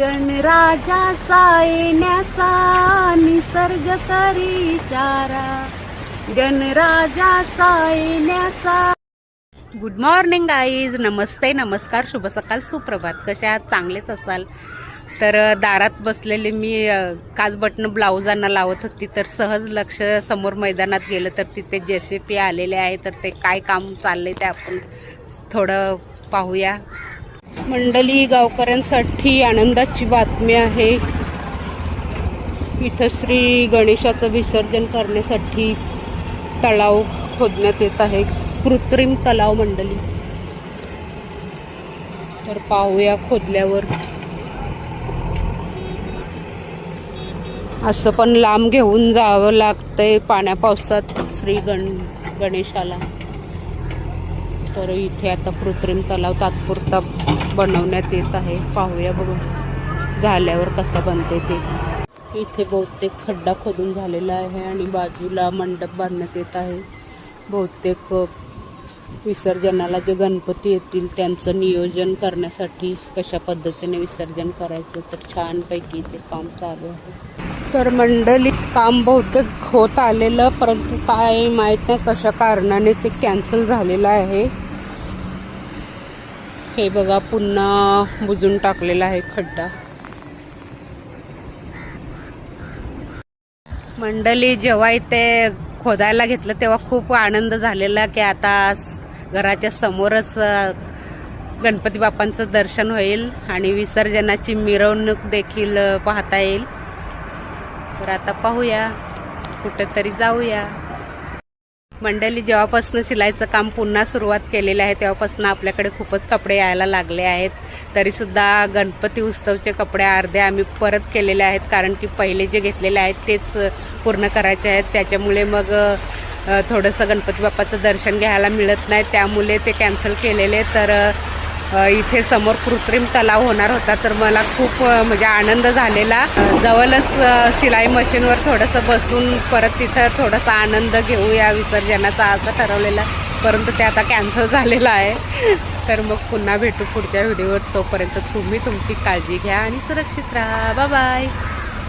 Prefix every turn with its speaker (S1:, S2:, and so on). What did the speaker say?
S1: गणराजाचा येण्याचा निसर्ग करी इशारा, गणराजाचा येण्याचा. गुड मॉर्निंग गाईज, नमस्ते, नमस्कार, शुभ सकाळ, सुप्रभात. कशा आहात? चांगलेच असाल. तर दारात बसलेले मी काच बटन ब्लाऊजांना लावत होती, तर सहज लक्ष समोर मैदानात गेलं तर तिथे JCP आलेले आहे. तर ते काय काम चाललंय ते आपण थोडं पाहूया. मंडळी, गावकऱ्यांसाठी आनंदाची बातमी आहे. इथं श्री गणेशाचं विसर्जन करण्यासाठी तलाव खोदण्यात येत आहे, कृत्रिम तलाव मंडळी. तर पाहूया खोदल्यावर. असं पण लांब घेऊन जावं लागतंय पाण्या पावसात श्री गणेशाला. तर इथे आता कृत्रिम तलाव तात्पुरता बनवण्यात येत आहे. पाहूया बघू झाल्यावर कसा बनते ते. इथे बहुतेक खड्डा खोदून झालेला आहे आणि बाजूला मंडप बांधण्यात येत आहे. बहुतेक विसर्जनाला जे गणपती येतील त्यांचं नियोजन करण्यासाठी कशा पद्धतीने विसर्जन करायचं, तर छानपैकी ते काम चालू आहे. तर मंडळी, काम बहुतेक होत आलेलं, परंतु काय माहीत नाही कशा कारणाने ते कॅन्सल झालेलं आहे. हे बघा, पुन्हा बुजून टाकलेला आहे खड्डा. मंडळी, जेव्हा इथे खोदायला घेतलं तेव्हा खूप आनंद झालेला की आता घराच्या समोरच गणपती बाप्पांचं दर्शन होईल आणि विसर्जनाची मिरवणूक देखील पाहता येईल. तर आता पाहूया, कुठेतरी जाऊया. मंडळी, जेव्हापासून शिलाईचं काम पुन्हा सुरुवात केलेलं आहे तेव्हापासून आपल्याकडे खूपच कपडे यायला लागले आहेत. तरीसुद्धा गणपती उत्सवचे कपडे अर्धे आम्ही परत केलेले आहेत, कारण की पहिले जे घेतलेले आहेत तेच पूर्ण करायचे आहेत. त्याच्यामुळे मग थोडंसं गणपती बाप्पाचं दर्शन घ्यायला मिळत नाही, त्यामुळे ते कॅन्सल केलेले. तर इथे समोर कृत्रिम तलाव होणार होता, तर मला खूप म्हणजे आनंद झालेला. जवळच शिलाई मशीनवर थोडंसं बसून परत तिथं थोडासा आनंद घेऊया विसर्जनाचा असं ठरवलेलं, परंतु ते आता कॅन्सल झालेलं आहे. तर मग पुन्हा भेटू पुढच्या व्हिडिओवर. तोपर्यंत तुम्ही तुमची काळजी घ्या आणि सुरक्षित राहा. Bye bye.